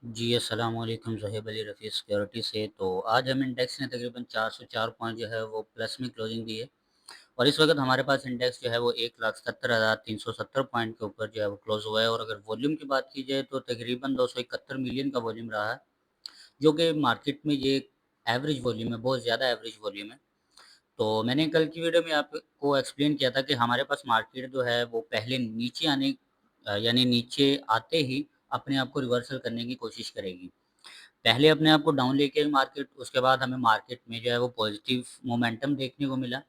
जी, अस्सलाम वालेकुम ज़ोहैब अली रफ़ी सिक्योरिटी से। तो आज हम इंडेक्स ने तकरीबन 404 पॉइंट जो है वो प्लस में क्लोजिंग दी है और इस वक़्त हमारे पास इंडेक्स जो है वो 1,70,370 पॉइंट के ऊपर जो है वो क्लोज़ हुआ है और अगर वॉल्यूम की बात की जाए तो तकरीबन 271 मिलियन का वॉल्यूम रहा है, जो कि मार्केट में ये एवरेज वॉल्यूम है, बहुत ज़्यादा एवरेज वॉल्यूम है। तो मैंने कल की वीडियो में आपको एक्सप्लेन किया था कि हमारे पास मार्केट जो है वो पहले नीचे यानी नीचे आते ही अपने आप को रिवर्सल करने की कोशिश करेगी। पहले अपने आप को डाउन लेके आई मार्केट, उसके बाद हमें मार्केट में जो है वो पॉजिटिव मोमेंटम देखने को मिला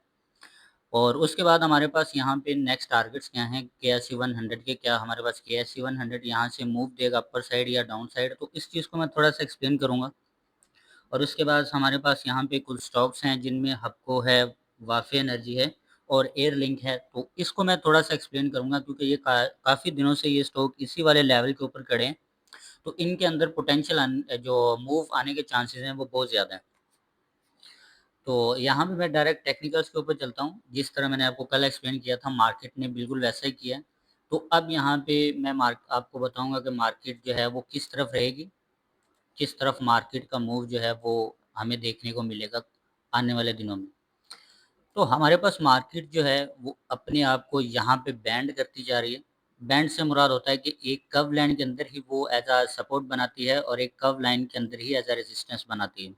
और उसके बाद हमारे पास यहाँ पे नेक्स्ट टारगेट्स क्या हैं, केएससी 100 के क्या हमारे पास केएससी 100 यहाँ से मूव देगा अपर साइड या डाउन साइड, तो इस चीज़ को मैं थोड़ा-सा एक्सप्लेन करूँगा। और उसके बाद हमारे पास यहाँ पे कुछ स्टॉक्स हैं जिनमें हपको है, वाफ़ी एनर्जी है और एयरलिंक है, तो इसको मैं थोड़ा-सा एक्सप्लेन करूँगा क्योंकि ये काफ़ी दिनों से ये स्टॉक इसी वाले लेवल के ऊपर खड़े हैं, तो इनके अंदर पोटेंशियल जो मूव आने के चांसेज़ हैं वो बहुत ज़्यादा हैं। तो यहाँ पे मैं डायरेक्ट टेक्निकल्स के ऊपर चलता हूँ, जिस तरह मैंने आपको कल एक्सप्लेन किया था मार्केट ने बिल्कुल वैसा ही किया है। तो अब यहाँ पे मैं मार्क आपको बताऊँगा कि मार्केट जो है वो किस तरफ रहेगी, किस तरफ मार्केट का मूव जो है वो हमें देखने को मिलेगा आने वाले दिनों में। तो हमारे पास मार्केट जो है वो अपने आप को यहाँ पे बैंड करती जा रही है। बैंड से मुराद होता है कि एक कर्व लाइन के अंदर ही वो एज़ अ सपोर्ट बनाती है और एक कर्व लाइन के अंदर ही एज़ अ रेजिस्टेंस बनाती है।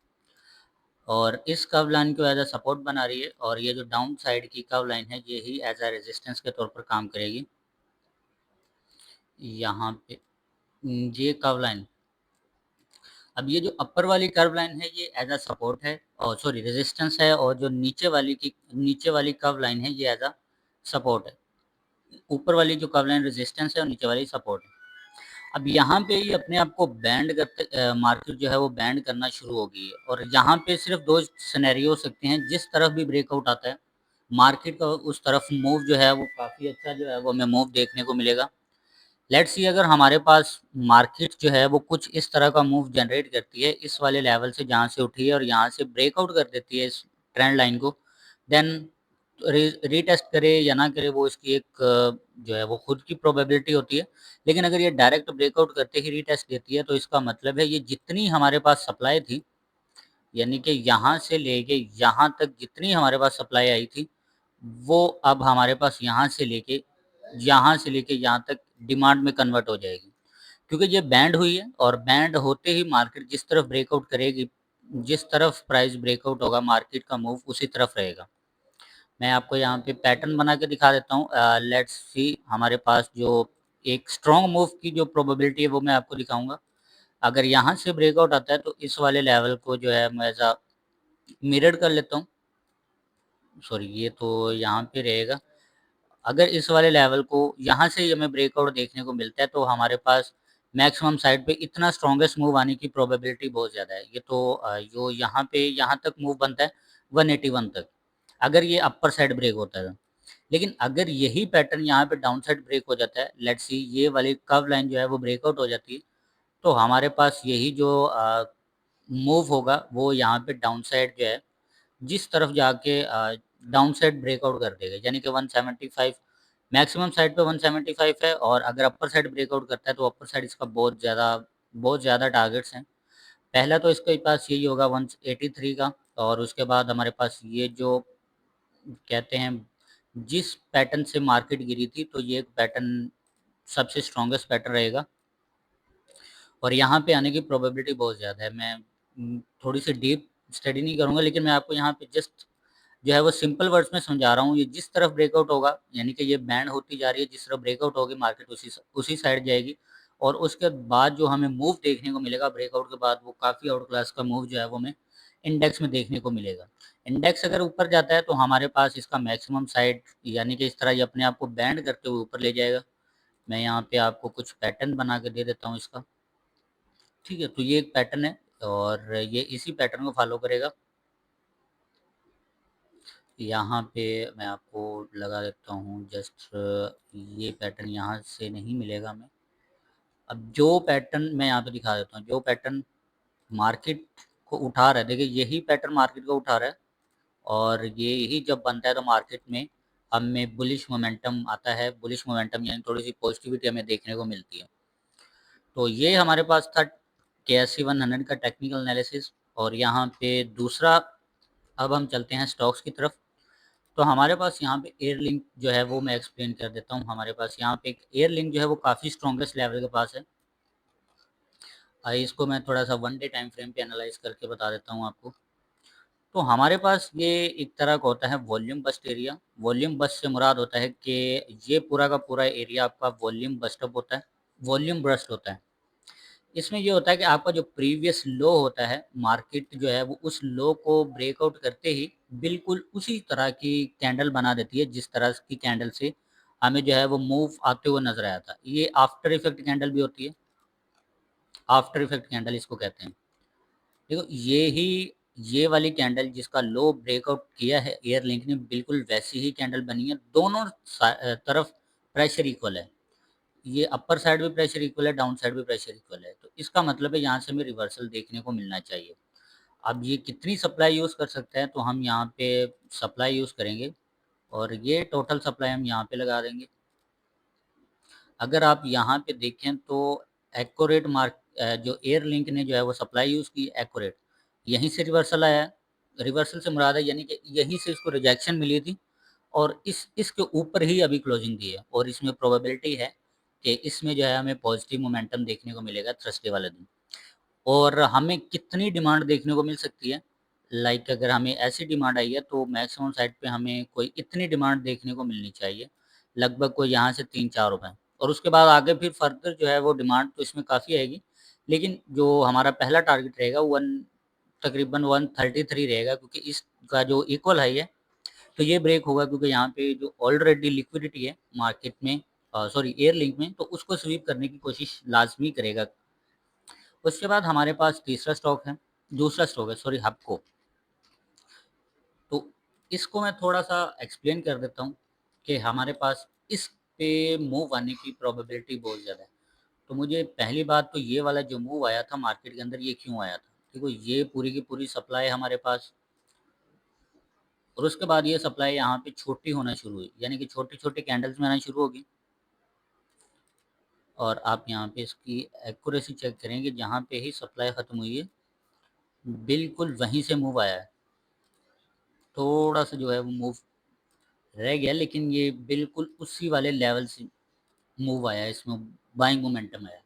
और इस कर्व लाइन को एज़ अ सपोर्ट बना रही है और ये जो डाउन साइड की कर्व लाइन है ये ही एज़ अ रेजिस्टेंस के तौर पर काम करेगी। यहाँ पे ये कर्व लाइन, अब ये जो अपर वाली कर्व लाइन है ये एज़ अ सपोर्ट है और सॉरी रेजिस्टेंस है और जो नीचे वाली कर्व लाइन है ये एज़ अ सपोर्ट है। ऊपर वाली जो कर्व लाइन रेजिस्टेंस है और नीचे वाली सपोर्ट है। अब यहाँ पे ये अपने आप को मार्केट जो है वो बैंड करना शुरू हो गई है और यहाँ पे सिर्फ 2 सिनेरियो हो सकते हैं, जिस तरफ भी ब्रेकआउट आता है, मार्केट का उस तरफ मूव जो है वो काफ़ी अच्छा जो है वो हमें मूव देखने को मिलेगा। लेट्स सी अगर हमारे पास मार्केट जो है वो कुछ इस तरह का मूव जनरेट करती है, इस वाले लेवल से जहाँ से उठी है और यहाँ से ब्रेकआउट कर देती है इस ट्रेंड लाइन को, देन रीटेस्ट करे या ना करे वो इसकी एक जो है वो खुद की प्रोबेबिलिटी होती है। लेकिन अगर ये डायरेक्ट ब्रेकआउट करते ही रीटेस्ट देती है तो इसका मतलब है ये जितनी हमारे पास सप्लाई थी, यानी कि यहाँ से लेके यहाँ तक जितनी हमारे पास सप्लाई आई थी, वो अब हमारे पास यहाँ से लेके यहाँ तक डिमांड में कन्वर्ट हो जाएगी। क्योंकि ये बैंड हुई है और बैंड होते ही मार्केट जिस तरफ ब्रेकआउट करेगी, जिस तरफ प्राइस ब्रेकआउट होगा मार्केट का मूव उसी तरफ रहेगा। मैं आपको यहाँ पे पैटर्न बना के दिखा देता हूँ। लेट्स सी हमारे पास जो एक स्ट्रॉन्ग मूव की जो प्रोबेबिलिटी है वो मैं आपको दिखाऊँगा। अगर यहाँ से ब्रेकआउट आता है तो इस वाले लेवल को जो है मैं ऐसा मिरर कर लेता हूँ। सॉरी, ये तो यहाँ पे रहेगा। अगर इस वाले लेवल को यहाँ से ही हमें ब्रेकआउट देखने को मिलता है तो हमारे पास मैक्सिमम साइड पे इतना स्ट्रॉन्गेस्ट मूव आने की प्रोबेबिलिटी बहुत ज़्यादा है। ये तो जो यहाँ पे यहाँ तक मूव बनता है 181 तक, अगर ये अपर साइड ब्रेक होता है। लेकिन अगर यही पैटर्न यहाँ पे डाउन साइड ब्रेक हो जाता है, लेट्स सी ये वाली कर्व लाइन जो है वो ब्रेकआउट हो जाती है, तो हमारे पास यही जो मूव होगा वो यहाँ पे डाउन साइड जो है जिस तरफ जाके डाउन साइड ब्रेकआउट कर देगा, यानी कि 175 मैक्सिमम साइड पे 175 है और अगर अपर साइड ब्रेकआउट करता है तो अपर साइड इसका बहुत ज़्यादा टारगेट्स हैं। पहला तो इसके पास यही होगा 183 का और उसके बाद हमारे पास ये जो कहते हैं जिस पैटर्न से मार्केट गिरी थी तो ये एक पैटर्न सबसे स्ट्रॉन्गेस्ट पैटर्न रहेगा और यहाँ पे आने की प्रोबेबिलिटी बहुत ज़्यादा है। मैं थोड़ी सी डीप स्टडी नहीं करूँगा लेकिन मैं आपको यहाँ पे जस्ट जो है वो सिंपल वर्ड्स में समझा रहा हूँ। ये जिस तरफ ब्रेकआउट होगा यानी कि ये बैंड होती जा रही है, जिस तरफ ब्रेकआउट होगी मार्केट उसी साइड जाएगी और उसके बाद जो हमें मूव देखने को मिलेगा ब्रेकआउट के बाद वो काफ़ी आउट क्लास का मूव जो है वो हमें इंडेक्स में देखने को मिलेगा। इंडेक्स अगर ऊपर जाता है तो हमारे पास इसका मैक्सिमम साइड यानी कि इस तरह ये अपने आप को बैंड करते हुए ऊपर ले जाएगा। मैं यहाँ पे आपको कुछ पैटर्न बना के दे देता हूँ इसका। ठीक है, तो ये एक पैटर्न है और ये इसी पैटर्न को फॉलो करेगा। यहाँ पे मैं आपको लगा देता हूँ जस्ट ये पैटर्न यहाँ से नहीं मिलेगा हमें। अब जो पैटर्न मैं यहाँ पे दिखा देता हूँ, जो पैटर्न मार्केट को उठा रहा है, देखिए यही पैटर्न मार्केट को उठा रहा है और ये ही जब बनता है तो मार्केट में हमें बुलिश मोमेंटम आता है। बुलिश मोमेंटम यानी थोड़ी सी पॉजिटिविटी हमें देखने को मिलती है। तो ये हमारे पास था KSE 100 का टेक्निकल एनालिसिस। और यहाँ पे दूसरा, अब हम चलते हैं स्टॉक्स की तरफ। तो हमारे पास यहाँ पे एयरलिंक जो है वो मैं एक्सप्लेन कर देता हूँ। हमारे पास यहाँ पे एक एयरलिंक जो है वो काफ़ी स्ट्रॉन्गेस्ट लेवल के पास है। इसको मैं थोड़ा सा 1 डे टाइम फ्रेम पे एनालाइज करके बता देता हूँ आपको। तो हमारे पास ये एक तरह का होता है volume bust area. Volume bust से मुराद होता है कि ये पूरा का पूरा एरिया आपका वॉल्यूम बस्ट अप होता है, वॉल्यूम बस्ट होता है। इसमें ये होता है कि आपका जो प्रीवियस लो होता है, मार्केट जो है वो उस लो को ब्रेकआउट करते ही बिल्कुल उसी तरह की कैंडल बना देती है जिस तरह की कैंडल से हमें जो है वो मूव आते हुए नजर आया था। ये आफ्टर इफेक्ट कैंडल भी होती है, आफ्टर इफेक्ट कैंडल इसको कहते हैं। देखो ये वाली कैंडल जिसका लो ब्रेकआउट किया है एयर लिंक ने, बिल्कुल वैसी ही कैंडल बनी है। दोनों तरफ प्रेशर इक्वल है। ये अपर साइड भी प्रेशर इक्वल है, डाउन साइड भी प्रेशर इक्वल है। तो इसका मतलब है यहाँ से हमें रिवर्सल देखने को मिलना चाहिए। अब ये कितनी सप्लाई यूज़ कर सकते हैं, तो हम यहाँ पे सप्लाई यूज़ करेंगे और ये टोटल सप्लाई हम यहाँ पे लगा देंगे। अगर आप यहाँ पे देखें तो एक्यूरेट मार्क जो एयर लिंक ने जो है वो सप्लाई यूज़ की एक्यूरेट, यहीं से रिवर्सल आया है। रिवर्सल से मुराद है यानी कि यहीं से इसको रिजेक्शन मिली थी और इसके ऊपर ही अभी क्लोजिंग दी है। और इसमें प्रोबेबिलिटी है कि इसमें जो है हमें पॉजिटिव मोमेंटम देखने को मिलेगा थर्सडे वाले दिन। और हमें कितनी डिमांड देखने को मिल सकती है, लाइक अगर हमें ऐसी डिमांड आई है तो मैक्सिमम साइड पे हमें कोई इतनी डिमांड देखने को मिलनी चाहिए, लगभग कोई यहाँ से 3-4 रुपए। और उसके बाद आगे फिर फर्दर जो है वो डिमांड तो इसमें काफ़ी आएगी, लेकिन जो हमारा पहला टारगेट रहेगा वन तकरीबन 133 रहेगा, क्योंकि इसका जो इक्वल हाई है तो ये ब्रेक होगा, क्योंकि यहाँ पे जो ऑलरेडी लिक्विडिटी है मार्केट में, सॉरी एयर लिंक में, तो उसको स्वीप करने की कोशिश लाजमी करेगा। उसके बाद हमारे पास तीसरा स्टॉक है, दूसरा स्टॉक है सॉरी हबको। तो इसको मैं थोड़ा सा एक्सप्लेन कर देता हूँ कि हमारे पास इस पे मूव आने की प्रोबेबिलिटी बहुत ज़्यादा है। तो मुझे पहली बात तो ये वाला जो मूव आया था मार्केट के अंदर, ये क्यों आया था। देखो ये पूरी की पूरी सप्लाई है हमारे पास, और उसके बाद ये सप्लाई यहाँ पे छोटी होना शुरू हुई, यानी कि छोटी छोटी कैंडल्स में आना शुरू होगी। और आप यहाँ पे इसकी एक्यूरेसी चेक करेंगे, जहाँ पे ही सप्लाई ख़त्म हुई है बिल्कुल वहीं से मूव आया है। थोड़ा सा जो है वो मूव रह गया, लेकिन ये बिल्कुल उसी वाले लेवल से मूव आया है, इसमें बाइंग मोमेंटम आया।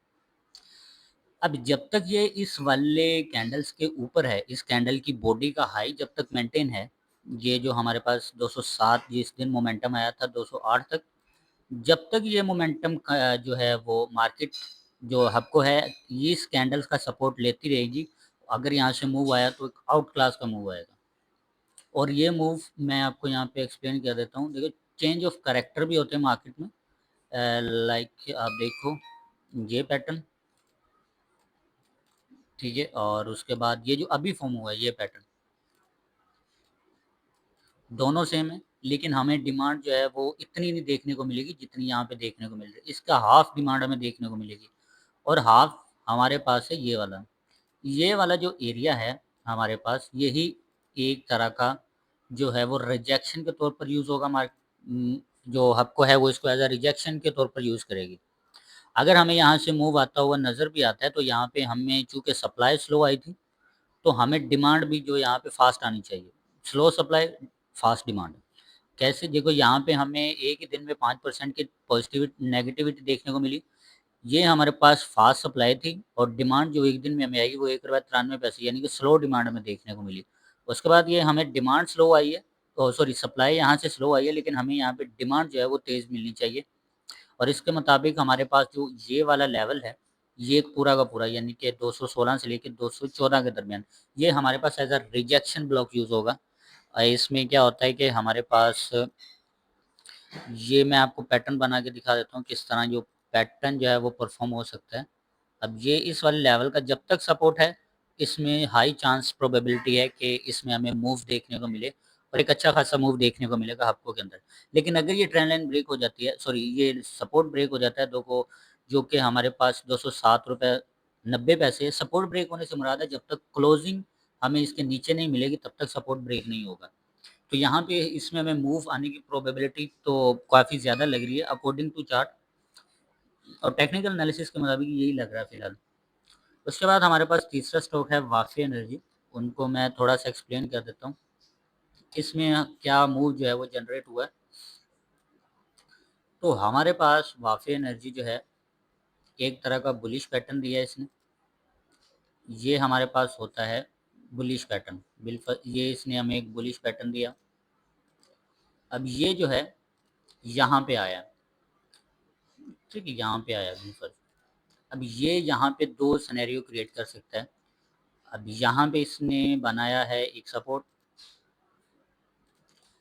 अब जब तक ये इस वाले कैंडल्स के ऊपर है, इस कैंडल की बॉडी का हाई जब तक मेंटेन है, ये जो हमारे पास 207 जिस दिन मोमेंटम आया था 208 तक, जब तक ये मोमेंटम जो है वो मार्केट जो हबको है ये इस कैंडल्स का सपोर्ट लेती रहेगी। अगर यहाँ से मूव आया तो एक आउट क्लास का मूव आएगा। और ये मूव मैं आपको यहाँ पे एक्सप्लेन कर देता हूँ। देखो चेंज ऑफ करेक्टर भी होते हैं मार्केट में, लाइक आप देखो ये पैटर्न, ठीक है, और उसके बाद ये जो अभी फॉर्म हुआ है ये पैटर्न, दोनों सेम है, लेकिन हमें डिमांड जो है वो इतनी नहीं देखने को मिलेगी जितनी यहाँ पे देखने को मिल रही है। इसका हाफ डिमांड हमें देखने को मिलेगी, और हाफ हमारे पास है ये वाला जो एरिया है हमारे पास, यही एक तरह का जो है वो रिजेक्शन के तौर पर यूज़ होगा। जो हबको है वो इसको एज अ रिजेक्शन के तौर पर यूज़ करेगी। अगर हमें यहाँ से मूव आता हुआ नज़र भी आता है तो यहाँ पे हमें चूंकि सप्लाई स्लो आई थी, तो हमें डिमांड भी जो यहाँ पे फास्ट आनी चाहिए। स्लो सप्लाई फास्ट डिमांड कैसे, देखो यहाँ पे हमें एक ही दिन में 5% की पॉजिटिविटी नेगेटिविटी देखने को मिली। ये हमारे पास फास्ट सप्लाई थी, और डिमांड जो एक दिन में हमें आई वो 1 रुपया 93 पैसे, यानी कि स्लो डिमांड हमें देखने को मिली। उसके बाद ये हमें डिमांड स्लो आई है, सॉरी सप्लाई यहाँ से स्लो आई है, लेकिन हमें यहाँ पे डिमांड जो है वो तेज़ मिलनी चाहिए। और इसके मुताबिक हमारे पास जो ये वाला लेवल है, ये पूरा का पूरा यानी कि 216 से लेकर 214 के दरमियान, ये हमारे पास as a rejection block use होगा। इसमें क्या होता है कि हमारे पास ये मैं आपको पैटर्न बना के दिखा देता हूँ किस तरह जो पैटर्न जो है वो परफॉर्म हो सकता है। अब ये इस वाले लेवल का जब तक सपोर्ट है, इसमें हाई चांस प्रोबेबिलिटी है कि इसमें हमें मूव देखने को मिले, और एक अच्छा खासा मूव देखने को मिलेगा हफ्तों के अंदर। लेकिन अगर ये ट्रेंड लाइन ब्रेक हो जाती है, सॉरी ये सपोर्ट ब्रेक हो जाता है दो को, जो कि हमारे पास 207 रुपये 90 पैसे, सपोर्ट ब्रेक होने से मुराद है जब तक क्लोजिंग हमें इसके नीचे नहीं मिलेगी तब तक सपोर्ट ब्रेक नहीं होगा। तो यहाँ पे इसमें हमें मूव आने की प्रोबेबिलिटी तो काफ़ी ज़्यादा लग रही है अकॉर्डिंग टू चार्ट, और टेक्निकल एनालिसिस के मुताबिक यही लग रहा है फिलहाल। उसके बाद हमारे पास तीसरा स्टॉक है वाफी एनर्जी, उनको मैं थोड़ा सा एक्सप्लेन कर देता हूँ। इसमें क्या मूव जो है वो जनरेट हुआ है। तो हमारे पास वाफी एनर्जी जो है एक तरह का बुलिश पैटर्न दिया है इसने। ये हमारे पास होता है बुलिश पैटर्न, बिल्कुल ये इसने हमें एक बुलिश पैटर्न दिया। अब ये जो है यहाँ पे आया, ठीक है, यहाँ पे आया बिल्कुल। अब ये यहाँ पे दो सिनेरियो क्रिएट कर सकता है। अब यहाँ पे इसने बनाया है एक सपोर्ट,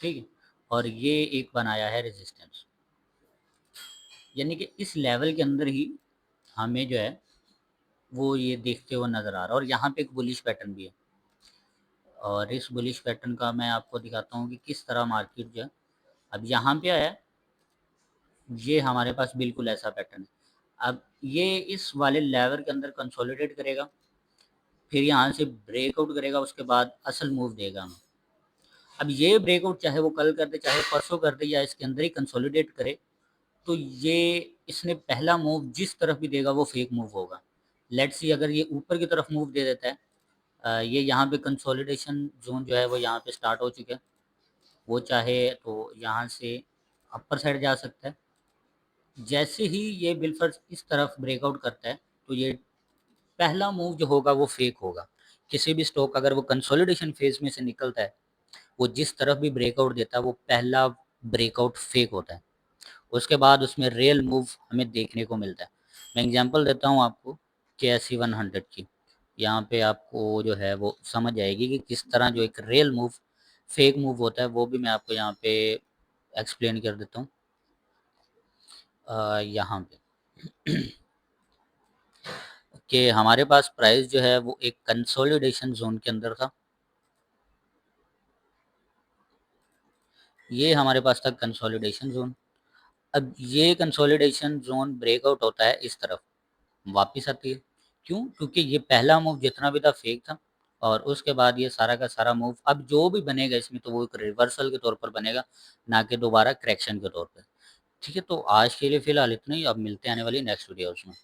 ठीक है, और ये एक बनाया है रेजिस्टेंस, यानी कि इस लेवल के अंदर ही हमें जो है वो ये देखते हुए नज़र आ रहा है। और यहाँ पे एक बुलिश पैटर्न भी है, और इस बुलिश पैटर्न का मैं आपको दिखाता हूँ कि किस तरह मार्केट जो है अब यहाँ पे आया। ये हमारे पास बिल्कुल ऐसा पैटर्न है। अब ये इस वाले लेवल के अंदर कंसोलिडेट करेगा, फिर यहाँ से ब्रेकआउट करेगा, उसके बाद असल मूव देगा हमें। अब ये ब्रेकआउट चाहे वो कल कर दे चाहे परसों कर दे या इसके अंदर ही कंसोलिडेट करे, तो ये इसने पहला मूव जिस तरफ भी देगा वो फेक मूव होगा। लेट्स सी अगर ये ऊपर की तरफ मूव दे देता है, ये यहाँ पे कंसोलिडेशन जोन जो है वो यहाँ पे स्टार्ट हो चुका है, वो चाहे तो यहाँ से अपर साइड जा सकता है। जैसे ही ये बिलफर्स इस तरफ ब्रेकआउट करता है, तो ये पहला मूव जो होगा वो फेक होगा। किसी भी स्टॉक अगर वो कंसोलिडेशन फेज में से निकलता है, वो जिस तरफ भी ब्रेकआउट देता है वो पहला ब्रेकआउट फेक होता है। उसके बाद उसमें रियल मूव हमें देखने को मिलता है। मैं एग्जांपल देता हूँ आपको KSE 100 की। यहाँ पे आपको जो है वो समझ आएगी कि किस तरह जो एक रियल मूव फेक मूव होता है, वो भी मैं आपको यहाँ पे एक्सप्लेन कर देता हूँ। यहाँ पे कि हमारे पास प्राइस जो है वो एक कंसोलिडेशन जोन के अंदर था। ये हमारे पास था कंसोलिडेशन जोन। अब ये कंसोलिडेशन जोन ब्रेकआउट होता है इस तरफ, वापस आती है। क्यों? क्योंकि ये पहला मूव जितना भी था फेक था, और उसके बाद ये सारा का सारा मूव अब जो भी बनेगा इसमें तो वो एक रिवर्सल के तौर पर बनेगा, ना कि दोबारा करेक्शन के तौर पर। ठीक है, तो आज के लिए फिलहाल इतना ही। अब मिलते हैं आने वाली नेक्स्ट वीडियोस में।